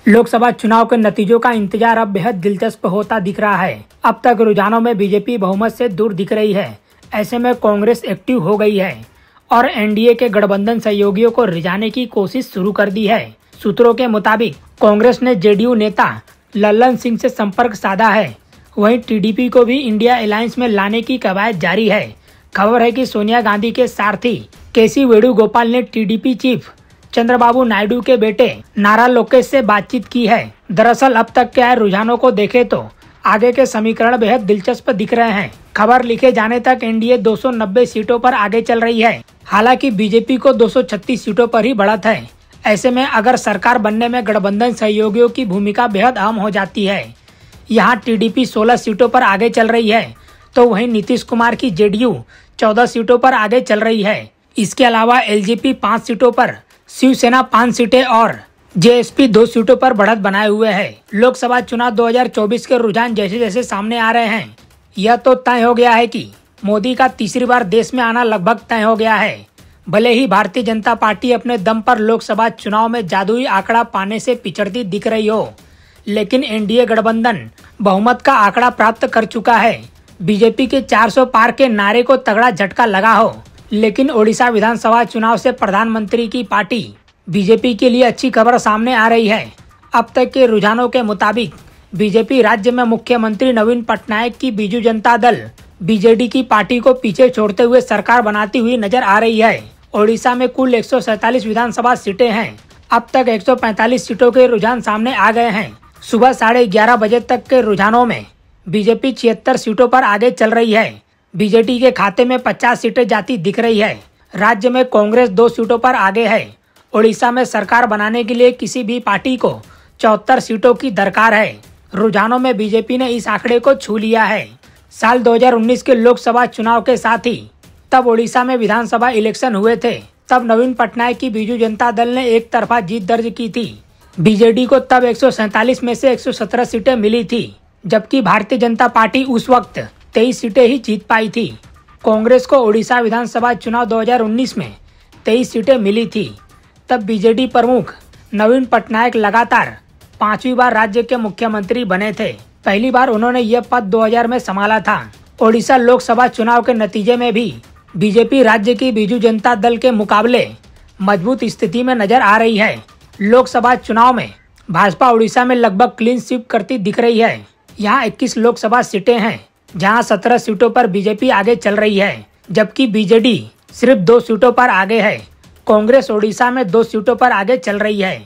लोकसभा चुनाव के नतीजों का इंतजार अब बेहद दिलचस्प होता दिख रहा है। अब तक रुझानों में बीजेपी बहुमत से दूर दिख रही है। ऐसे में कांग्रेस एक्टिव हो गई है और एनडीए के गठबंधन सहयोगियों को रिझाने की कोशिश शुरू कर दी है। सूत्रों के मुताबिक कांग्रेस ने जेडीयू नेता लल्लन सिंह से संपर्क साधा है। वहीं टीडीपी को भी इंडिया अलायंस में लाने की कवायद जारी है। खबर है कि सोनिया गांधी के सारथी केसी वेणुगोपाल ने टीडीपी चीफ चंद्रबाबू नायडू के बेटे नारा लोकेश से बातचीत की है। दरअसल अब तक के आए रुझानों को देखे तो आगे के समीकरण बेहद दिलचस्प दिख रहे हैं। खबर लिखे जाने तक एनडीए 290 सीटों पर आगे चल रही है। हालांकि बीजेपी को 236 सीटों पर ही बढ़त है। ऐसे में अगर सरकार बनने में गठबंधन सहयोगियों की भूमिका बेहद अहम हो जाती है। यहाँ टीडीपी 16 सीटों पर आगे चल रही है, तो वहीं नीतीश कुमार की जेडीयू 14 सीटों पर आगे चल रही है। इसके अलावा एलजेपी 5 सीटों पर, शिवसेना 5 सीटें और जेएसपी 2 सीटों पर बढ़त बनाए हुए है। लोकसभा चुनाव 2024 के रुझान जैसे जैसे सामने आ रहे हैं, यह तो तय हो गया है कि मोदी का तीसरी बार देश में आना लगभग तय हो गया है। भले ही भारतीय जनता पार्टी अपने दम पर लोकसभा चुनाव में जादुई आंकड़ा पाने से पिछड़ती दिख रही हो, लेकिन एनडीए गठबंधन बहुमत का आंकड़ा प्राप्त कर चुका है। बीजेपी के 400 पार के नारे को तगड़ा झटका लगा हो, लेकिन ओडिशा विधानसभा चुनाव से प्रधानमंत्री की पार्टी बीजेपी के लिए अच्छी खबर सामने आ रही है। अब तक के रुझानों के मुताबिक बीजेपी राज्य में मुख्यमंत्री नवीन पटनायक की बीजू जनता दल बीजेडी की पार्टी को पीछे छोड़ते हुए सरकार बनाती हुई नजर आ रही है। ओडिशा में कुल 147 विधानसभा सीटें हैं। अब तक 145 सीटों के रुझान सामने आ गए हैं। सुबह 11:30 बजे तक के रुझानों में बीजेपी 76 सीटों पर आगे चल रही है। बीजेडी के खाते में 50 सीटें जाती दिख रही है। राज्य में कांग्रेस 2 सीटों पर आगे है। ओडिशा में सरकार बनाने के लिए किसी भी पार्टी को 74 सीटों की दरकार है। रुझानों में बीजेपी ने इस आंकड़े को छू लिया है। साल 2019 के लोकसभा चुनाव के साथ ही तब ओडिशा में विधानसभा इलेक्शन हुए थे। तब नवीन पटनायक की बीजू जनता दल ने एक तरफा जीत दर्ज की थी। बीजेडी को तब 147 में से 117 सीटें मिली थी, जबकि भारतीय जनता पार्टी उस वक्त 23 सीटें ही जीत पाई थी। कांग्रेस को ओडिशा विधानसभा चुनाव 2019 में 23 सीटें मिली थी। तब बीजेडी प्रमुख नवीन पटनायक लगातार 5वीं बार राज्य के मुख्यमंत्री बने थे। पहली बार उन्होंने यह पद 2000 में संभाला था। ओडिशा लोकसभा चुनाव के नतीजे में भी बीजेपी राज्य की बीजू जनता दल के मुकाबले मजबूत स्थिति में नजर आ रही है। लोकसभा चुनाव में भाजपा ओडिशा में लगभग क्लीन स्वीप करती दिख रही है। यहाँ 21 लोकसभा सीटें हैं, जहाँ 17 सीटों पर बीजेपी आगे चल रही है, जबकि बीजेडी सिर्फ 2 सीटों पर आगे है। कांग्रेस ओडिशा में 2 सीटों पर आगे चल रही है।